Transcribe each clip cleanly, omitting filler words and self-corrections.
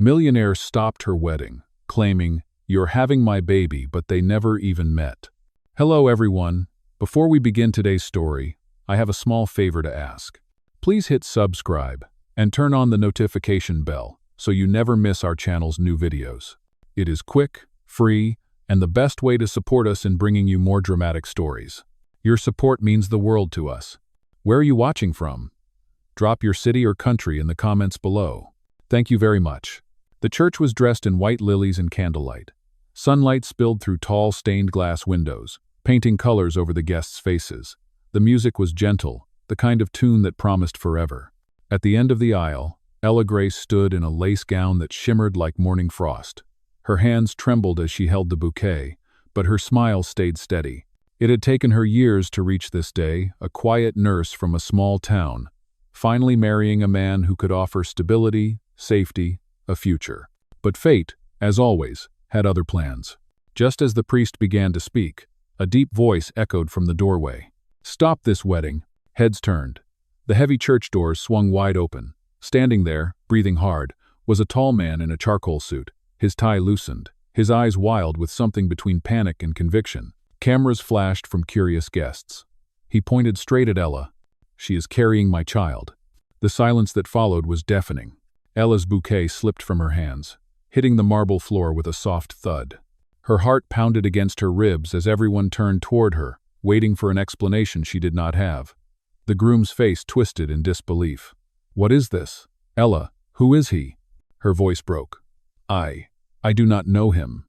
Millionaire stopped her wedding, claiming, "You're having my baby," but they never even met. Hello everyone. Before we begin today's story, I have a small favor to ask. Please hit subscribe and turn on the notification bell so you never miss our channel's new videos. It is quick, free, and the best way to support us in bringing you more dramatic stories. Your support means the world to us. Where are you watching from? Drop your city or country in the comments below. Thank you very much. The church was dressed in white lilies and candlelight. Sunlight spilled through tall stained glass windows, painting colors over the guests' faces. The music was gentle, the kind of tune that promised forever. At the end of the aisle, Ella Grace stood in a lace gown that shimmered like morning frost. Her hands trembled as she held the bouquet, but her smile stayed steady. It had taken her years to reach this day, a quiet nurse from a small town, finally marrying a man who could offer stability, safety, a future. But fate, as always, had other plans. Just as the priest began to speak, a deep voice echoed from the doorway. "Stop this wedding." Heads turned. The heavy church doors swung wide open. Standing there, breathing hard, was a tall man in a charcoal suit, his tie loosened, his eyes wild with something between panic and conviction. Cameras flashed from curious guests. He pointed straight at Ella. "She is carrying my child." The silence that followed was deafening. Ella's bouquet slipped from her hands, hitting the marble floor with a soft thud. Her heart pounded against her ribs as everyone turned toward her, waiting for an explanation she did not have. The groom's face twisted in disbelief. "What is this? Ella, who is he?" Her voice broke. I do not know him."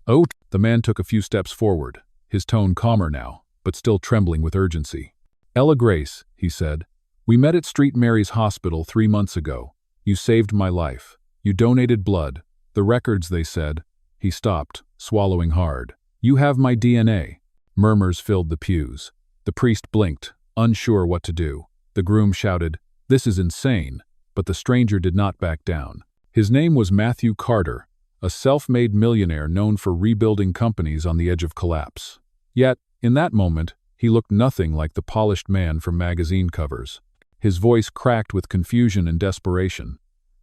"Oh." The man took a few steps forward, his tone calmer now, but still trembling with urgency. "Ella Grace," he said, "we met at St. Mary's Hospital 3 months ago. You saved my life. You donated blood. The records, they said." He stopped, swallowing hard. "You have my DNA." Murmurs filled the pews. The priest blinked, unsure what to do. The groom shouted, "This is insane," but the stranger did not back down. His name was Matthew Carter, a self-made millionaire known for rebuilding companies on the edge of collapse. Yet, in that moment, he looked nothing like the polished man from magazine covers. His voice cracked with confusion and desperation.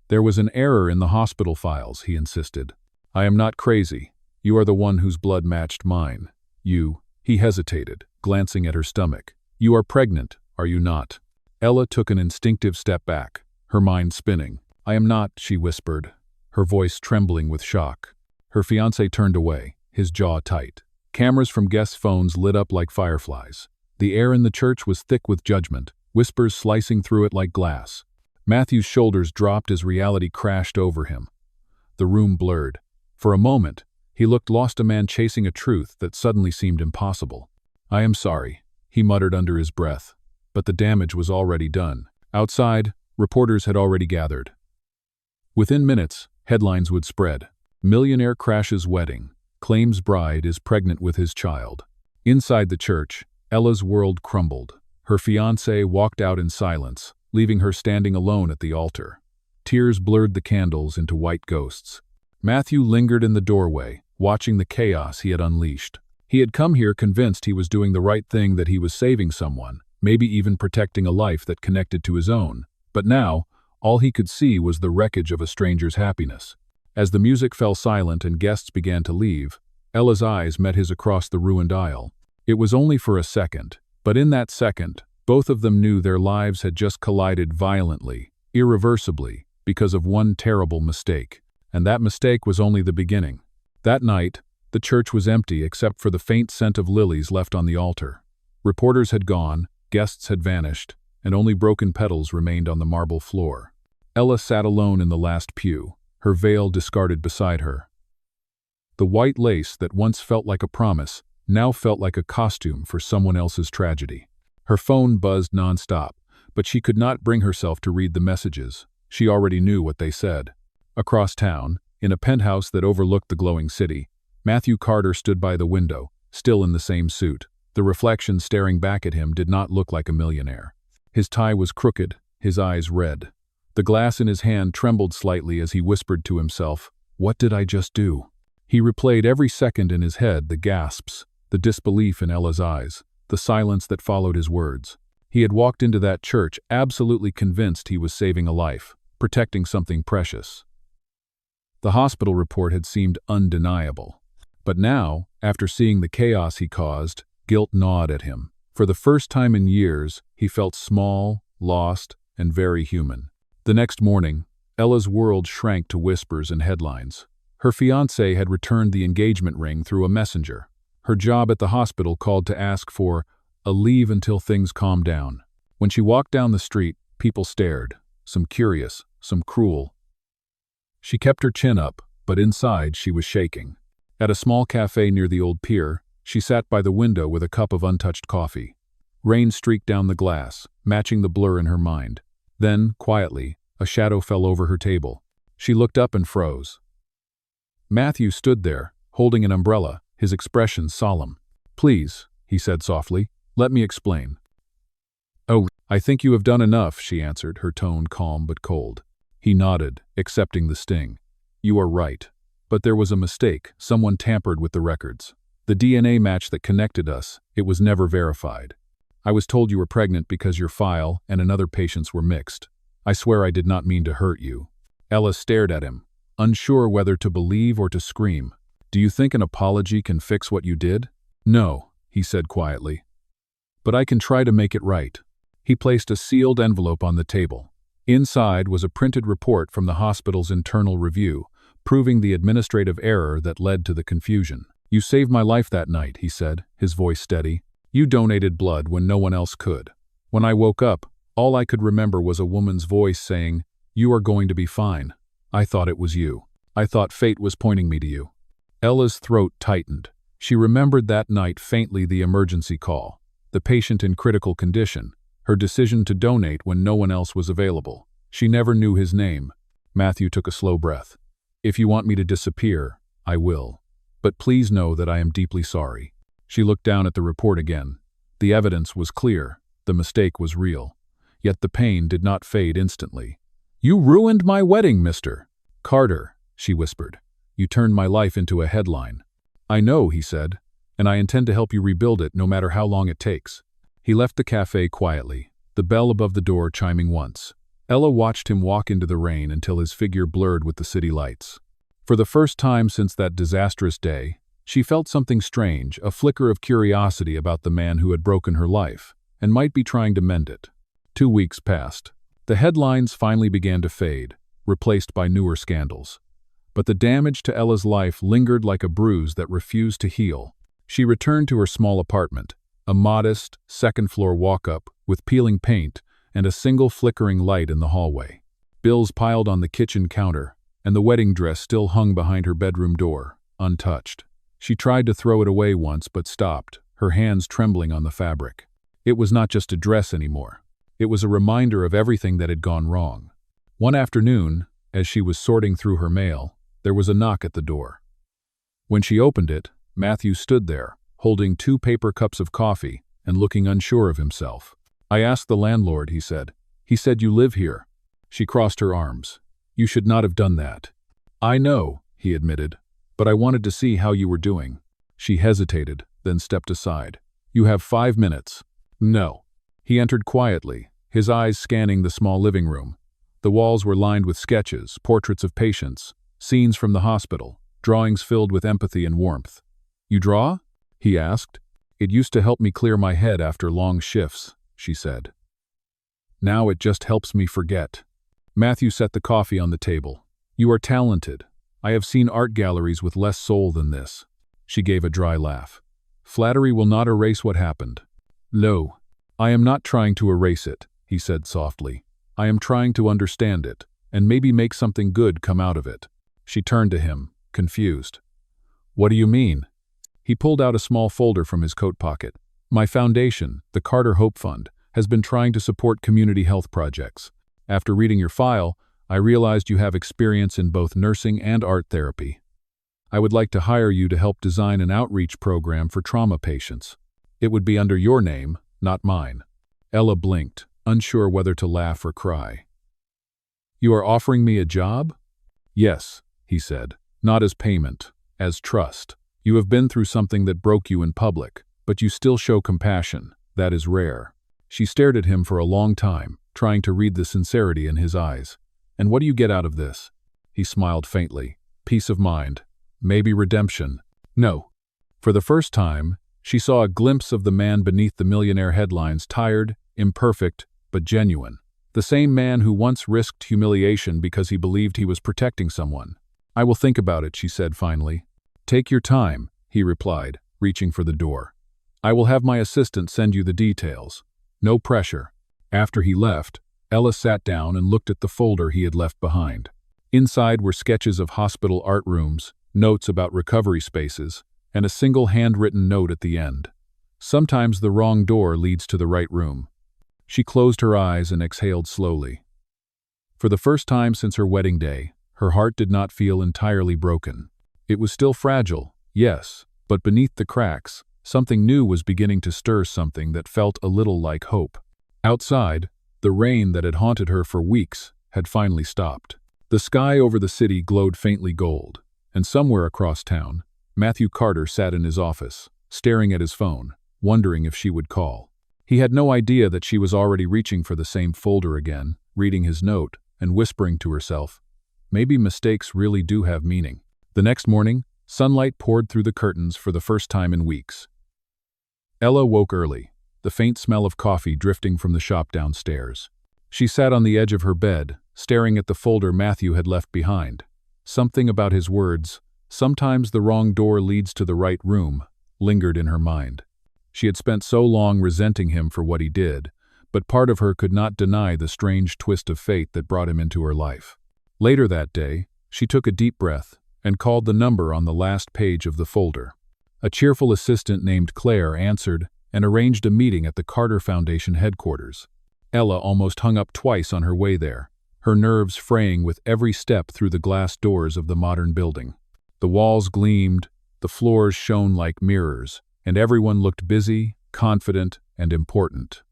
"There was an error in the hospital files," he insisted. "I am not crazy. You are the one whose blood matched mine. He hesitated, glancing at her stomach. "You are pregnant, are you not?" Ella took an instinctive step back, her mind spinning. "I am not," she whispered, her voice trembling with shock. Her fiancé turned away, his jaw tight. Cameras from guests' phones lit up like fireflies. The air in the church was thick with judgment, whispers slicing through it like glass. Matthew's shoulders dropped as reality crashed over him. The room blurred. For a moment, he looked lost, a man chasing a truth that suddenly seemed impossible. "I am sorry," he muttered under his breath, but the damage was already done. Outside, reporters had already gathered. Within minutes, headlines would spread. "Millionaire crashes wedding. Claims bride is pregnant with his child." Inside the church, Ella's world crumbled. Her fiancé walked out in silence, leaving her standing alone at the altar. Tears blurred the candles into white ghosts. Matthew lingered in the doorway, watching the chaos he had unleashed. He had come here convinced he was doing the right thing, that he was saving someone, maybe even protecting a life that connected to his own. But now, all he could see was the wreckage of a stranger's happiness. As the music fell silent and guests began to leave, Ella's eyes met his across the ruined aisle. It was only for a second, but in that second, both of them knew their lives had just collided violently, irreversibly, because of one terrible mistake. And that mistake was only the beginning. That night, the church was empty except for the faint scent of lilies left on the altar. Reporters had gone, guests had vanished, and only broken petals remained on the marble floor. Ella sat alone in the last pew, her veil discarded beside her. The white lace that once felt like a promise now felt like a costume for someone else's tragedy. Her phone buzzed nonstop, but she could not bring herself to read the messages. She already knew what they said. Across town, in a penthouse that overlooked the glowing city, Matthew Carter stood by the window, still in the same suit. The reflection staring back at him did not look like a millionaire. His tie was crooked, his eyes red. The glass in his hand trembled slightly as he whispered to himself, "What did I just do?" He replayed every second in his head, the gasps, the disbelief in Ella's eyes, the silence that followed his words. He had walked into that church absolutely convinced he was saving a life, protecting something precious. The hospital report had seemed undeniable. But now, after seeing the chaos he caused, guilt gnawed at him. For the first time in years, he felt small, lost, and very human. The next morning, Ella's world shrank to whispers and headlines. Her fiancé had returned the engagement ring through a messenger. Her job at the hospital called to ask for a leave until things calmed down. When she walked down the street, people stared, some curious, some cruel. She kept her chin up, but inside she was shaking. At a small cafe near the old pier, she sat by the window with a cup of untouched coffee. Rain streaked down the glass, matching the blur in her mind. Then, quietly, a shadow fell over her table. She looked up and froze. Matthew stood there, holding an umbrella, his expression solemn. "Please," he said softly, "let me explain." "Oh, I think you have done enough," she answered, her tone calm but cold. He nodded, accepting the sting. "You are right. But there was a mistake. Someone tampered with the records. The DNA match that connected us, it was never verified. I was told you were pregnant because your file and another patient's were mixed. I swear I did not mean to hurt you." Ella stared at him, unsure whether to believe or to scream. "Do you think an apology can fix what you did?" "No," he said quietly. "But I can try to make it right." He placed a sealed envelope on the table. Inside was a printed report from the hospital's internal review, proving the administrative error that led to the confusion. "You saved my life that night," he said, his voice steady. "You donated blood when no one else could. When I woke up, all I could remember was a woman's voice saying, 'You are going to be fine.' I thought it was you. I thought fate was pointing me to you." Ella's throat tightened. She remembered that night faintly, the emergency call, the patient in critical condition, her decision to donate when no one else was available. She never knew his name. Matthew took a slow breath. "If you want me to disappear, I will. But please know that I am deeply sorry." She looked down at the report again. The evidence was clear. The mistake was real. Yet the pain did not fade instantly. "You ruined my wedding, Mr. Carter," she whispered. "You turned my life into a headline." "I know," he said, "and I intend to help you rebuild it no matter how long it takes." He left the cafe quietly, the bell above the door chiming once. Ella watched him walk into the rain until his figure blurred with the city lights. For the first time since that disastrous day, she felt something strange, a flicker of curiosity about the man who had broken her life, and might be trying to mend it. 2 weeks passed. The headlines finally began to fade, replaced by newer scandals. But the damage to Ella's life lingered like a bruise that refused to heal. She returned to her small apartment, a modest, second-floor walk-up with peeling paint and a single flickering light in the hallway. Bills piled on the kitchen counter, and the wedding dress still hung behind her bedroom door, untouched. She tried to throw it away once but stopped, her hands trembling on the fabric. It was not just a dress anymore. It was a reminder of everything that had gone wrong. One afternoon, as she was sorting through her mail, there was a knock at the door. When she opened it, Matthew stood there, holding 2 paper cups of coffee and looking unsure of himself. "I asked the landlord," he said. "He said you live here." She crossed her arms. "You should not have done that." "I know," he admitted, "but I wanted to see how you were doing." She hesitated, then stepped aside. "You have 5 minutes." "No." He entered quietly, his eyes scanning the small living room. The walls were lined with sketches, portraits of patients, scenes from the hospital, drawings filled with empathy and warmth. "You draw?" he asked. "It used to help me clear my head after long shifts," she said. "Now it just helps me forget." Matthew set the coffee on the table. "You are talented. I have seen art galleries with less soul than this." She gave a dry laugh. "Flattery will not erase what happened." "No, I am not trying to erase it," he said softly. "I am trying to understand it, and maybe make something good come out of it." She turned to him, confused. "What do you mean?" He pulled out a small folder from his coat pocket. "My foundation, the Carter Hope Fund, has been trying to support community health projects. After reading your file, I realized you have experience in both nursing and art therapy. I would like to hire you to help design an outreach program for trauma patients. It would be under your name, not mine." Ella blinked, unsure whether to laugh or cry. "You are offering me a job?" "Yes," he said, "not as payment, as trust. You have been through something that broke you in public, but you still show compassion. That is rare." She stared at him for a long time, trying to read the sincerity in his eyes. "And what do you get out of this?" He smiled faintly. peace of mind, maybe redemption. No. For the first time, she saw a glimpse of the man beneath the Millionaire headlines, tired, imperfect, but genuine. The same man who once risked humiliation because he believed he was protecting someone. "I will think about it," she said finally. "Take your time," he replied, reaching for the door. "I will have my assistant send you the details. No pressure." After he left, Ella sat down and looked at the folder he had left behind. Inside were sketches of hospital art rooms, notes about recovery spaces, and a single handwritten note at the end. "Sometimes the wrong door leads to the right room." She closed her eyes and exhaled slowly. For the first time since her wedding day, her heart did not feel entirely broken. It was still fragile, yes, but beneath the cracks, something new was beginning to stir, something that felt a little like hope. Outside, the rain that had haunted her for weeks had finally stopped. The sky over the city glowed faintly gold, and somewhere across town, Matthew Carter sat in his office, staring at his phone, wondering if she would call. He had no idea that she was already reaching for the same folder again, reading his note, and whispering to herself, "Maybe mistakes really do have meaning." The next morning, sunlight poured through the curtains for the first time in weeks. Ella woke early, the faint smell of coffee drifting from the shop downstairs. She sat on the edge of her bed, staring at the folder Matthew had left behind. Something about his words, "Sometimes the wrong door leads to the right room," lingered in her mind. She had spent so long resenting him for what he did, but part of her could not deny the strange twist of fate that brought him into her life. Later that day, she took a deep breath and called the number on the last page of the folder. A cheerful assistant named Claire answered and arranged a meeting at the Carter Foundation headquarters. Ella almost hung up twice on her way there, her nerves fraying with every step through the glass doors of the modern building. The walls gleamed, the floors shone like mirrors, and everyone looked busy, confident, and important.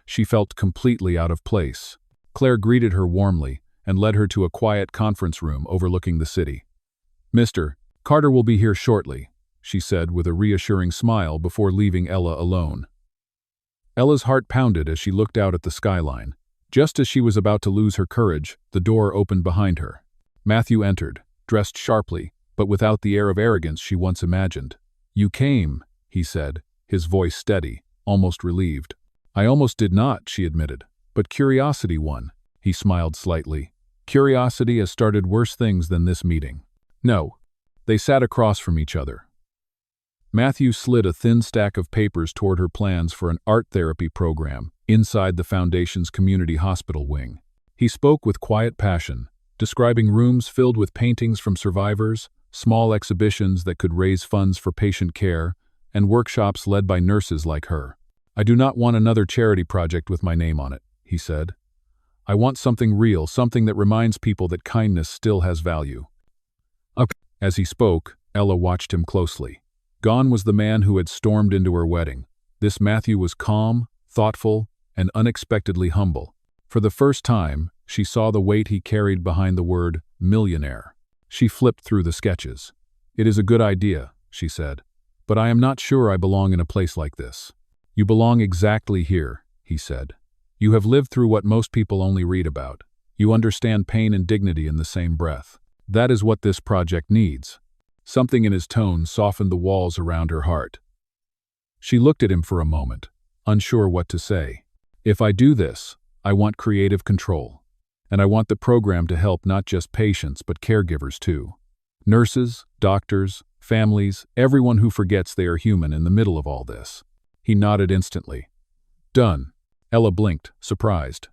She felt completely out of place. Claire greeted her warmly and led her to a quiet conference room overlooking the city. "Mr. Carter will be here shortly," she said with a reassuring smile before leaving Ella alone. Ella's heart pounded as she looked out at the skyline. Just as she was about to lose her courage, the door opened behind her. Matthew entered, dressed sharply, but without the air of arrogance she once imagined. "You came," he said, his voice steady, almost relieved. "I almost did not," she admitted, "but curiosity won." He smiled slightly. "Curiosity has started worse things than this meeting." "No." They sat across from each other. Matthew slid a thin stack of papers toward her plans for an art therapy program inside the Foundation's community hospital wing. He spoke with quiet passion, describing rooms filled with paintings from survivors, small exhibitions that could raise funds for patient care, and workshops led by nurses like her. "I do not want another charity project with my name on it," he said. "I want something real, something that reminds people that kindness still has value." As he spoke, Ella watched him closely. Gone was the man who had stormed into her wedding. This Matthew was calm, thoughtful, and unexpectedly humble. For the first time, she saw the weight he carried behind the word millionaire. She flipped through the sketches. "It is a good idea," she said, "but I am not sure I belong in a place like this." "You belong exactly here," he said. "You have lived through what most people only read about. You understand pain and dignity in the same breath. That is what this project needs." Something in his tone softened the walls around her heart. She looked at him for a moment, unsure what to say. "If I do this, I want creative control. And I want the program to help not just patients but caregivers too. Nurses, doctors, families, everyone who forgets they are human in the middle of all this." He nodded instantly. "Done." Ella blinked, surprised.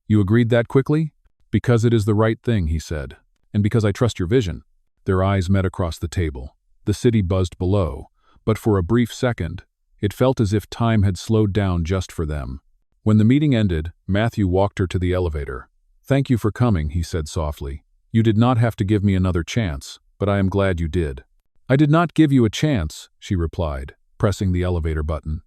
"You agreed that quickly?" "Because it is the right thing," he said. "And because I trust your vision." Their eyes met across the table. The city buzzed below, but for a brief second, it felt as if time had slowed down just for them. When the meeting ended, Matthew walked her to the elevator. "Thank you for coming," he said softly. "You did not have to give me another chance, but I am glad you did." "I did not give you a chance," she replied, pressing the elevator button.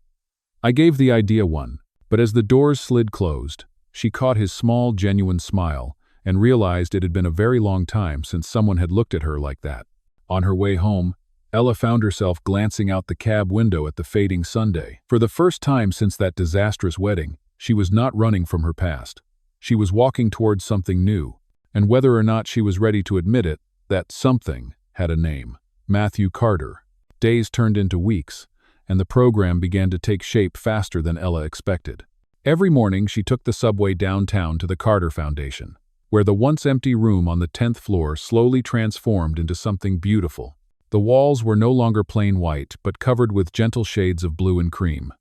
"I gave the idea one." But as the doors slid closed, she caught his small, genuine smile and realized it had been a very long time since someone had looked at her like that. On her way home, Ella found herself glancing out the cab window at the fading Sunday. For the first time since that disastrous wedding, she was not running from her past. She was walking towards something new, and whether or not she was ready to admit it, that something had a name: Matthew Carter. Days turned into weeks, and the program began to take shape faster than Ella expected. Every morning she took the subway downtown to the Carter Foundation, where the once empty room on the 10th floor slowly transformed into something beautiful. The walls were no longer plain white, but covered with gentle shades of blue and cream.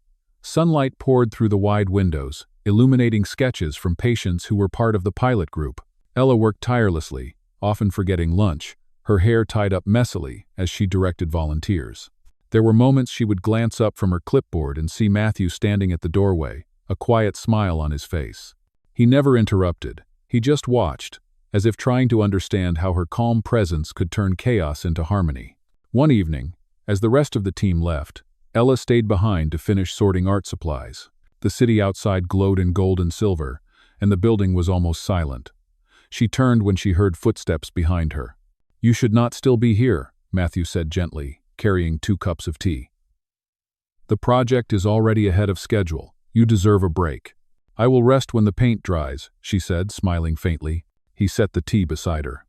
Sunlight poured through the wide windows, illuminating sketches from patients who were part of the pilot group. Ella worked tirelessly, often forgetting lunch, her hair tied up messily as she directed volunteers. There were moments she would glance up from her clipboard and see Matthew standing at the doorway, a quiet smile on his face. He never interrupted. He just watched, as if trying to understand how her calm presence could turn chaos into harmony. One evening, as the rest of the team left, Ella stayed behind to finish sorting art supplies. The city outside glowed in gold and silver, and the building was almost silent. She turned when she heard footsteps behind her. "You should not still be here," Matthew said gently, carrying 2 cups of tea. "The project is already ahead of schedule. You deserve a break." "I will rest when the paint dries," she said, smiling faintly. He set the tea beside her.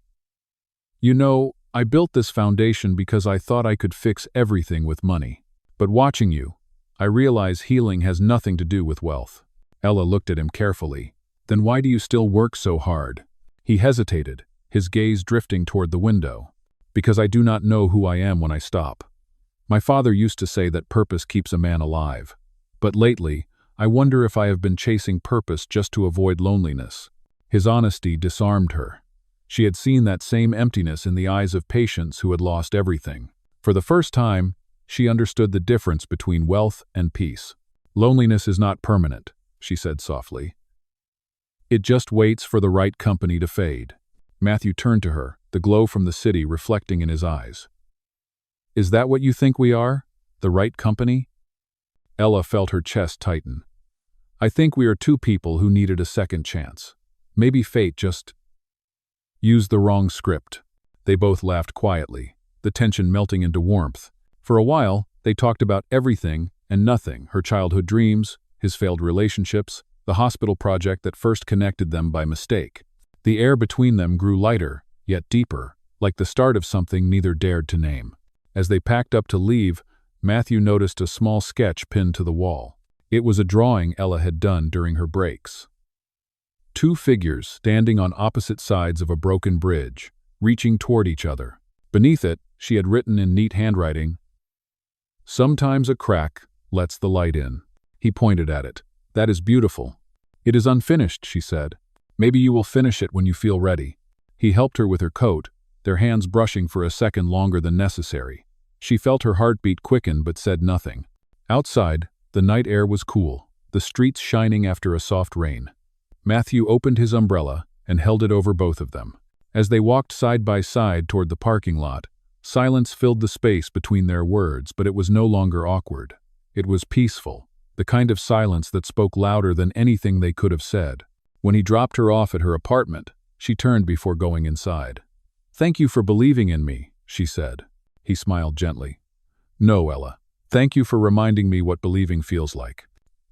"You know, I built this foundation because I thought I could fix everything with money. But watching you, I realize healing has nothing to do with wealth." Ella looked at him carefully. "Then why do you still work so hard?" He hesitated, his gaze drifting toward the window. "Because I do not know who I am when I stop. My father used to say that purpose keeps a man alive. But lately, I wonder if I have been chasing purpose just to avoid loneliness." His honesty disarmed her. She had seen that same emptiness in the eyes of patients who had lost everything. For the first time, she understood the difference between wealth and peace. "Loneliness is not permanent," she said softly. "It just waits for the right company to fade." Matthew turned to her, the glow from the city reflecting in his eyes. "Is that what you think we are? The right company?" Ella felt her chest tighten. "I think we are 2 people who needed a second chance. Maybe fate just used the wrong script." They both laughed quietly, the tension melting into warmth. For a while, they talked about everything and nothing: her childhood dreams, his failed relationships, the hospital project that first connected them by mistake. The air between them grew lighter, yet deeper, like the start of something neither dared to name. As they packed up to leave, Matthew noticed a small sketch pinned to the wall. It was a drawing Ella had done during her breaks. 2 figures standing on opposite sides of a broken bridge, reaching toward each other. Beneath it, she had written in neat handwriting, "Sometimes a crack lets the light in." He pointed at it. "That is beautiful." "It is unfinished," she said. "Maybe you will finish it when you feel ready." He helped her with her coat, their hands brushing for a second longer than necessary. She felt her heartbeat quicken but said nothing. Outside, the night air was cool, the streets shining after a soft rain. Matthew opened his umbrella and held it over both of them. As they walked side by side toward the parking lot, silence filled the space between their words, but it was no longer awkward. It was peaceful, the kind of silence that spoke louder than anything they could have said. When he dropped her off at her apartment, she turned before going inside. "Thank you for believing in me," she said. He smiled gently. "No, Ella. Thank you for reminding me what believing feels like."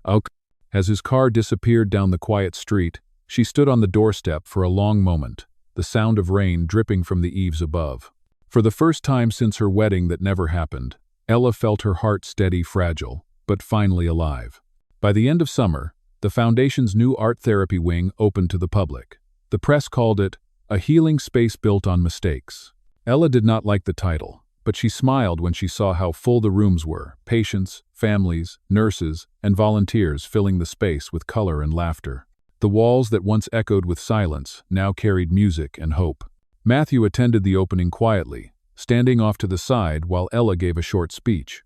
Okay. As his car disappeared down the quiet street, she stood on the doorstep for a long moment, the sound of rain dripping from the eaves above. For the first time since her wedding that never happened, Ella felt her heart steady, fragile, but finally alive. By the end of summer, the Foundation's new art therapy wing opened to the public. The press called it a healing space built on mistakes. Ella did not like the title, but she smiled when she saw how full the rooms were: patients, families, nurses, and volunteers filling the space with color and laughter. The walls that once echoed with silence now carried music and hope. Matthew attended the opening quietly, standing off to the side while Ella gave a short speech.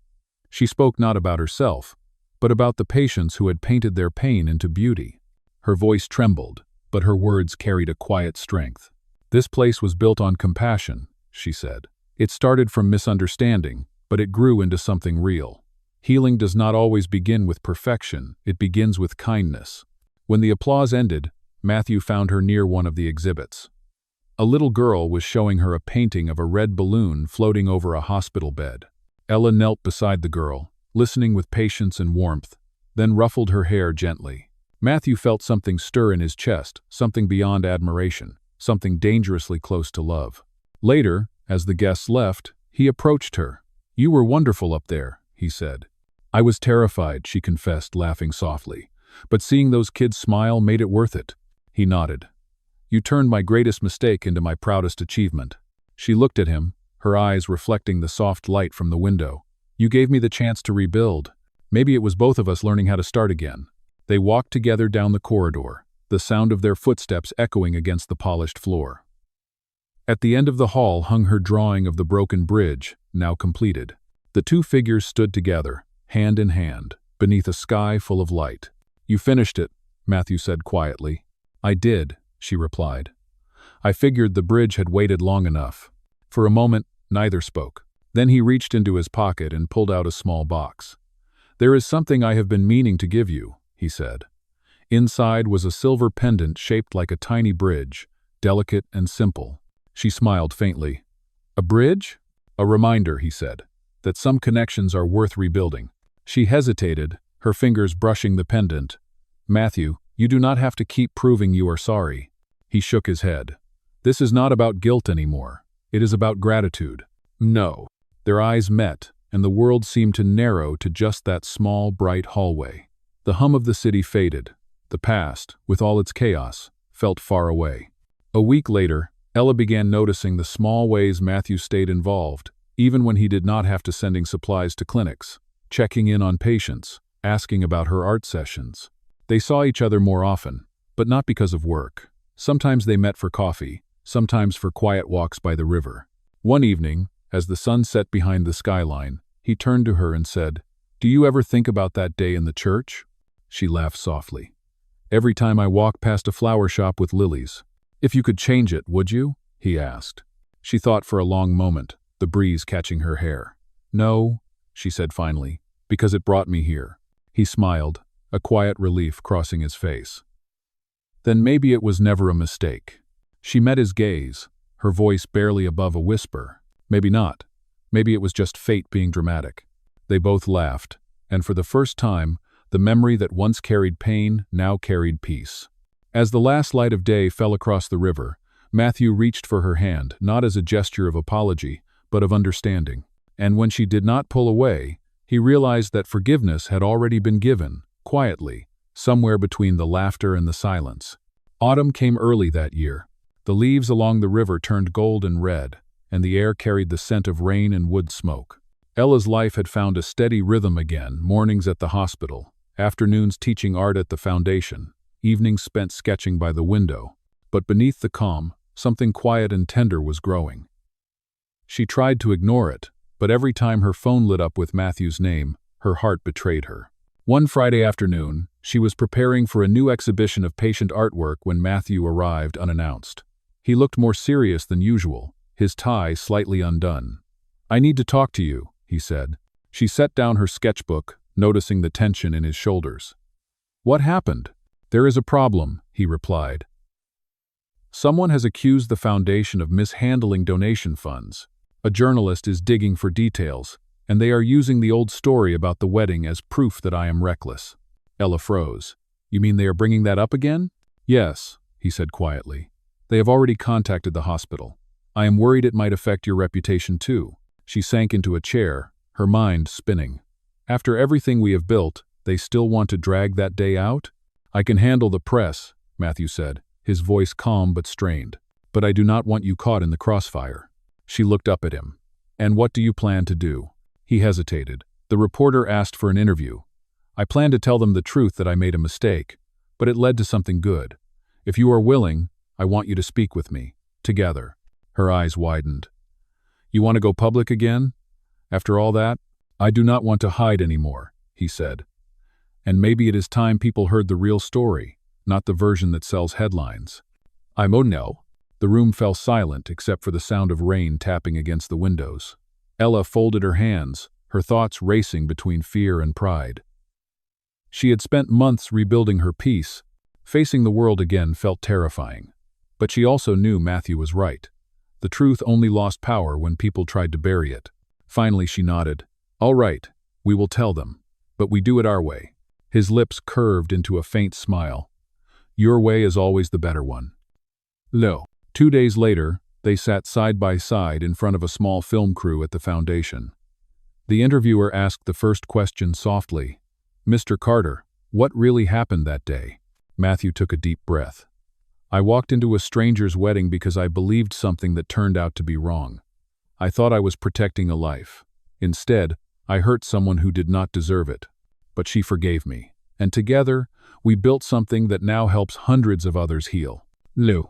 She spoke not about herself, but about the patients who had painted their pain into beauty. Her voice trembled, but her words carried a quiet strength. "This place was built on compassion," she said. "It started from misunderstanding, but it grew into something real. Healing does not always begin with perfection, it begins with kindness." When the applause ended, Matthew found her near one of the exhibits. A little girl was showing her a painting of a red balloon floating over a hospital bed. Ella knelt beside the girl, listening with patience and warmth, then ruffled her hair gently. Matthew felt something stir in his chest, something beyond admiration, something dangerously close to love. Later, As the guests left, he approached her. "You were wonderful up there," he said. "I was terrified," she confessed, laughing softly. "But seeing those kids smile made it worth it." He nodded. "You turned my greatest mistake into my proudest achievement." She looked at him, her eyes reflecting the soft light from the window. "You gave me the chance to rebuild. Maybe it was both of us learning how to start again." They walked together down the corridor, the sound of their footsteps echoing against the polished floor. At the end of the hall hung her drawing of the broken bridge, now completed. The two figures stood together, hand in hand, beneath a sky full of light. "You finished it," Matthew said quietly. "I did," she replied. "I figured the bridge had waited long enough." For a moment, neither spoke. Then he reached into his pocket and pulled out a small box. "There is something I have been meaning to give you," he said. Inside was a silver pendant shaped like a tiny bridge, delicate and simple. She smiled faintly. "A bridge?" "A reminder," he said, "that some connections are worth rebuilding." She hesitated, her fingers brushing the pendant. "Matthew, you do not have to keep proving you are sorry." He shook his head. "This is not about guilt anymore. It is about gratitude." "No." Their eyes met, and the world seemed to narrow to just that small, bright hallway. The hum of the city faded. The past, with all its chaos, felt far away. A week later, Ella began noticing the small ways Matthew stayed involved, even when he did not have to sending supplies to clinics, checking in on patients, asking about her art sessions. They saw each other more often, but not because of work. Sometimes they met for coffee, sometimes for quiet walks by the river. One evening, as the sun set behind the skyline, he turned to her and said, "Do you ever think about that day in the church?" She laughed softly. "Every time I walk past a flower shop with lilies." "If you could change it, would you?" he asked. She thought for a long moment, the breeze catching her hair. "No," she said finally, "because it brought me here." He smiled, a quiet relief crossing his face. "Then maybe it was never a mistake." She met his gaze, her voice barely above a whisper. "Maybe not. Maybe it was just fate being dramatic." They both laughed, and for the first time, the memory that once carried pain now carried peace. As the last light of day fell across the river, Matthew reached for her hand, not as a gesture of apology, but of understanding. And when she did not pull away, he realized that forgiveness had already been given, quietly, somewhere between the laughter and the silence. Autumn came early that year. The leaves along the river turned gold and red, and the air carried the scent of rain and wood smoke. Ella's life had found a steady rhythm again, mornings at the hospital, afternoons teaching art at the foundation, evenings spent sketching by the window. But beneath the calm, something quiet and tender was growing. She tried to ignore it, but every time her phone lit up with Matthew's name, her heart betrayed her. One Friday afternoon, she was preparing for a new exhibition of patient artwork when Matthew arrived unannounced. He looked more serious than usual, his tie slightly undone. "I need to talk to you," he said. She set down her sketchbook, noticing the tension in his shoulders. "What happened?" "There is a problem," he replied. "Someone has accused the foundation of mishandling donation funds. A journalist is digging for details, and they are using the old story about the wedding as proof that I am reckless." Ella froze. "You mean they are bringing that up again?" "Yes," he said quietly. "They have already contacted the hospital. I am worried it might affect your reputation too." She sank into a chair, her mind spinning. "After everything we have built, they still want to drag that day out?" "I can handle the press," Matthew said, his voice calm but strained. "But I do not want you caught in the crossfire." She looked up at him. "And what do you plan to do?" He hesitated. "The reporter asked for an interview. I plan to tell them the truth that I made a mistake, but it led to something good. If you are willing, I want you to speak with me, together." Her eyes widened. "You want to go public again? After all that?" "I do not want to hide anymore," he said. "And maybe it is time people heard the real story, not the version that sells headlines." "I don't know." The room fell silent except for the sound of rain tapping against the windows. Ella folded her hands, her thoughts racing between fear and pride. She had spent months rebuilding her peace. Facing the world again felt terrifying. But she also knew Matthew was right. The truth only lost power when people tried to bury it. Finally she nodded. "All right, we will tell them, but we do it our way." His lips curved into a faint smile. "Your way is always the better one." No. 2 days later, They sat side by side in front of a small film crew at the foundation. The interviewer asked the first question softly. "Mr. Carter, what really happened that day?" Matthew took a deep breath. "I walked into a stranger's wedding because I believed something that turned out to be wrong. I thought I was protecting a life. Instead, I hurt someone who did not deserve it. But she forgave me. And together, we built something that now helps hundreds of others heal." Lou.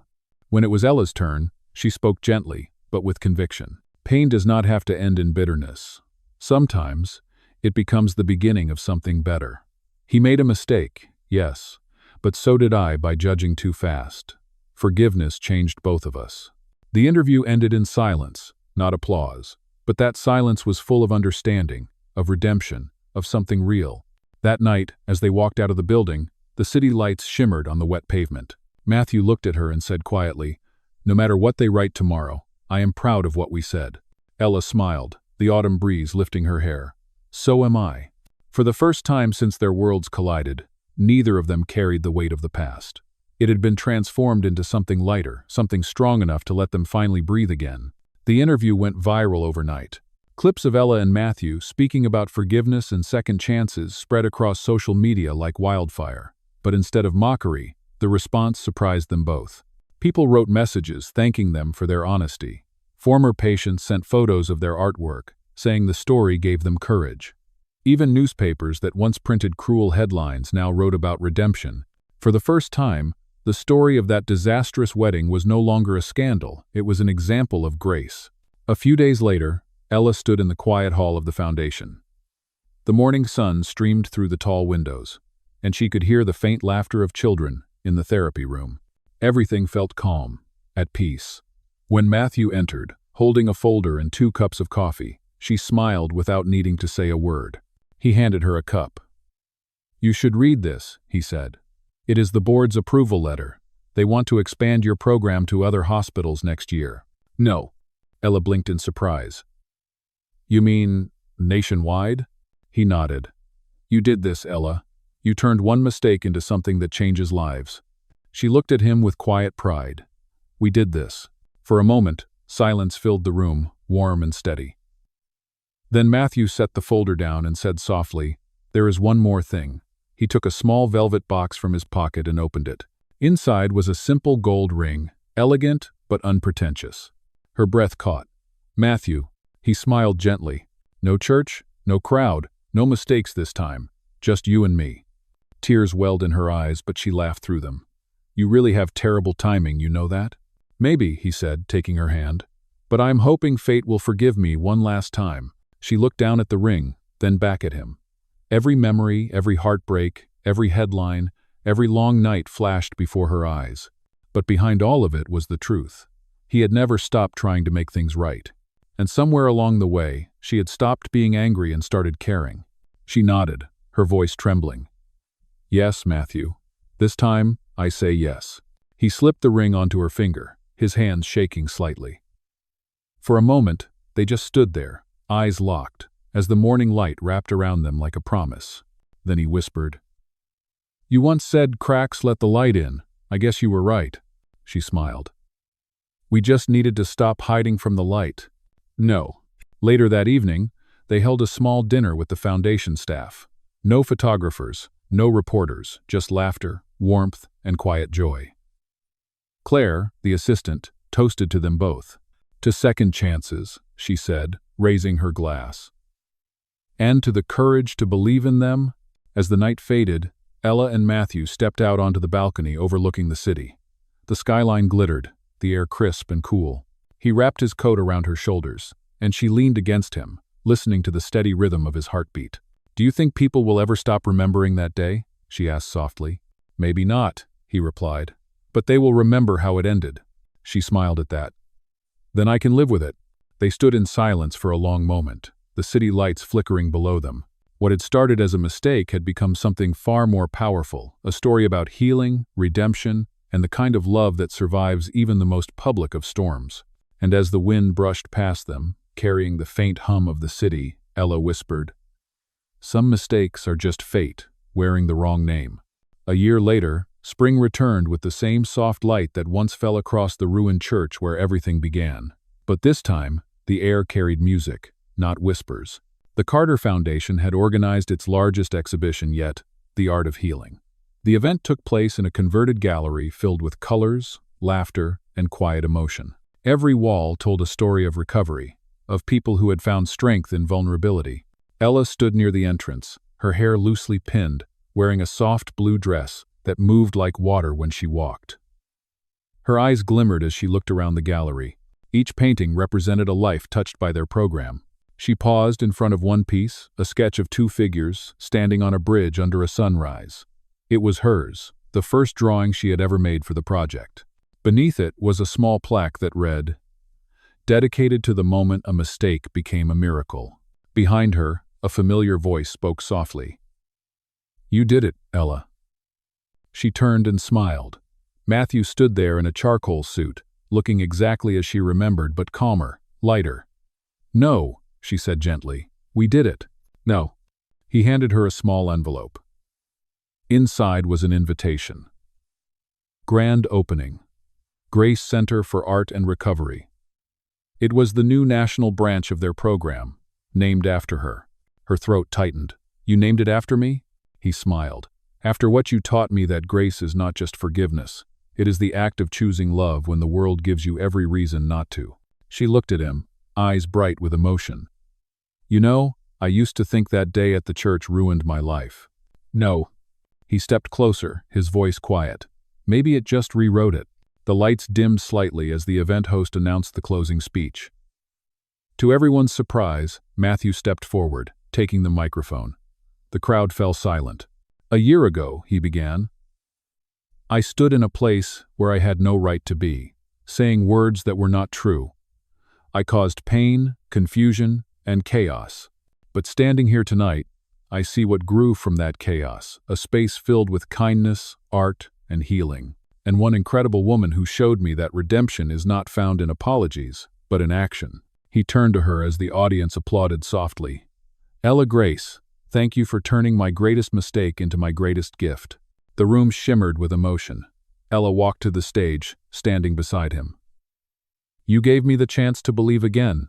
When it was Ella's turn, she spoke gently, but with conviction. "Pain does not have to end in bitterness. Sometimes, it becomes the beginning of something better. He made a mistake, yes, but so did I by judging too fast. Forgiveness changed both of us." The interview ended in silence, not applause, but that silence was full of understanding, of redemption, of something real. That night, as they walked out of the building, the city lights shimmered on the wet pavement. Matthew looked at her and said quietly, "No matter what they write tomorrow, I am proud of what we said." Ella smiled, the autumn breeze lifting her hair. "So am I." For the first time since their worlds collided, neither of them carried the weight of the past. It had been transformed into something lighter, something strong enough to let them finally breathe again. The interview went viral overnight. Clips of Ella and Matthew speaking about forgiveness and second chances spread across social media like wildfire. But instead of mockery, the response surprised them both. People wrote messages thanking them for their honesty. Former patients sent photos of their artwork, saying the story gave them courage. Even newspapers that once printed cruel headlines now wrote about redemption. For the first time, the story of that disastrous wedding was no longer a scandal, it was an example of grace. A few days later, Ella stood in the quiet hall of the foundation. The morning sun streamed through the tall windows, and she could hear the faint laughter of children in the therapy room. Everything felt calm, at peace. When Matthew entered, holding a folder and 2 cups of coffee, she smiled without needing to say a word. He handed her a cup. "You should read this," he said. "It is the board's approval letter. They want to expand your program to other hospitals next year." "No." Ella blinked in surprise. "You mean nationwide?" He nodded. "You did this, Ella. You turned one mistake into something that changes lives." She looked at him with quiet pride. "We did this." For a moment, silence filled the room, warm and steady. Then Matthew set the folder down and said softly, "There is one more thing." He took a small velvet box from his pocket and opened it. Inside was a simple gold ring, elegant but unpretentious. Her breath caught. "Matthew," he smiled gently. "No church, no crowd, no mistakes this time. Just you and me." Tears welled in her eyes, but she laughed through them. "You really have terrible timing, you know that?" "Maybe," he said, taking her hand. "But I'm hoping fate will forgive me one last time." She looked down at the ring, then back at him. Every memory, every heartbreak, every headline, every long night flashed before her eyes. But behind all of it was the truth. He had never stopped trying to make things right. And somewhere along the way, she had stopped being angry and started caring. She nodded, her voice trembling. "Yes, Matthew. This time, I say yes." He slipped the ring onto her finger, his hands shaking slightly. For a moment, they just stood there, eyes locked, as the morning light wrapped around them like a promise. Then he whispered, "You once said cracks let the light in. I guess you were right." She smiled. "We just needed to stop hiding from the light." No. Later that evening, they held a small dinner with the foundation staff. No photographers, no reporters, just laughter, warmth, and quiet joy. Claire, the assistant, toasted to them both. "To second chances," she said, raising her glass. "And to the courage to believe in them." As the night faded, Ella and Matthew stepped out onto the balcony overlooking the city. The skyline glittered, the air crisp and cool. He wrapped his coat around her shoulders, and she leaned against him, listening to the steady rhythm of his heartbeat. "Do you think people will ever stop remembering that day?" she asked softly. "Maybe not," he replied. "But they will remember how it ended." She smiled at that. "Then I can live with it." They stood in silence for a long moment, the city lights flickering below them. What had started as a mistake had become something far more powerful, a story about healing, redemption, and the kind of love that survives even the most public of storms. And as the wind brushed past them, carrying the faint hum of the city, Ella whispered, "Some mistakes are just fate, wearing the wrong name." A year later, Spring returned with the same soft light that once fell across the ruined church where everything began. But this time, the air carried music, not whispers. The Carter Foundation had organized its largest exhibition yet, The Art of Healing. The event took place in a converted gallery filled with colors, laughter, and quiet emotion. Every wall told a story of recovery, of people who had found strength in vulnerability. Ella stood near the entrance, her hair loosely pinned, wearing a soft blue dress that moved like water when she walked. Her eyes glimmered as she looked around the gallery. Each painting represented a life touched by their program. She paused in front of one piece, a sketch of two figures standing on a bridge under a sunrise. It was hers, the first drawing she had ever made for the project. Beneath it was a small plaque that read, "Dedicated to the moment a mistake became a miracle." Behind her, a familiar voice spoke softly. "You did it, Ella." She turned and smiled. Matthew stood there in a charcoal suit, looking exactly as she remembered, but calmer, lighter. "No," she said gently. "We did it." "No." He handed her a small envelope. Inside was an invitation. Grand opening. Grace Center for Art and Recovery. It was the new national branch of their program, named after her. Her throat tightened. "You named it after me?" He smiled. "After what you taught me, that grace is not just forgiveness. It is the act of choosing love when the world gives you every reason not to." She looked at him, eyes bright with emotion. "You know, I used to think that day at the church ruined my life." "No." He stepped closer, his voice quiet. "Maybe it just rewrote it." The lights dimmed slightly as the event host announced the closing speech. To everyone's surprise, Matthew stepped forward, taking the microphone. The crowd fell silent. "A year ago," he began, "I stood in a place where I had no right to be, saying words that were not true. I caused pain, confusion, and chaos. But standing here tonight, I see what grew from that chaos, a space filled with kindness, art, and healing. And one incredible woman who showed me that redemption is not found in apologies, but in action." He turned to her as the audience applauded softly. "Ella Grace, thank you for turning my greatest mistake into my greatest gift." The room shimmered with emotion. Ella walked to the stage, standing beside him. "You gave me the chance to believe again,"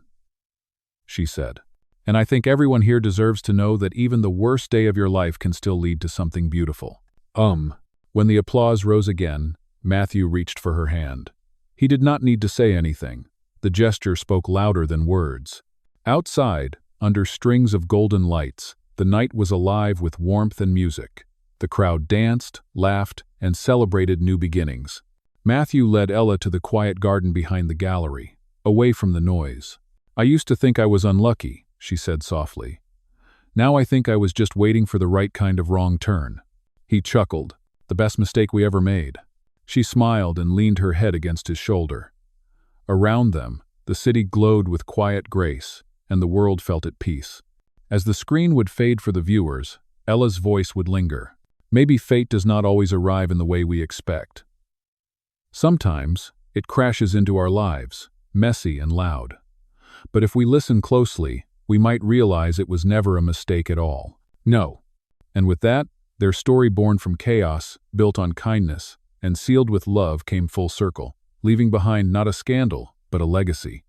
she said. "And I think everyone here deserves to know that even the worst day of your life can still lead to something beautiful." When the applause rose again, Matthew reached for her hand. He did not need to say anything. The gesture spoke louder than words. Outside, under strings of golden lights, the night was alive with warmth and music. The crowd danced, laughed, and celebrated new beginnings. Matthew led Ella to the quiet garden behind the gallery, away from the noise. "I used to think I was unlucky," she said softly. "Now I think I was just waiting for the right kind of wrong turn." He chuckled. "The best mistake we ever made." She smiled and leaned her head against his shoulder. Around them, the city glowed with quiet grace, and the world felt at peace. As the screen would fade for the viewers, Ella's voice would linger. "Maybe fate does not always arrive in the way we expect. Sometimes, it crashes into our lives, messy and loud. But if we listen closely, we might realize it was never a mistake at all." "No." And with that, their story born from chaos, built on kindness, and sealed with love came full circle, leaving behind not a scandal, but a legacy.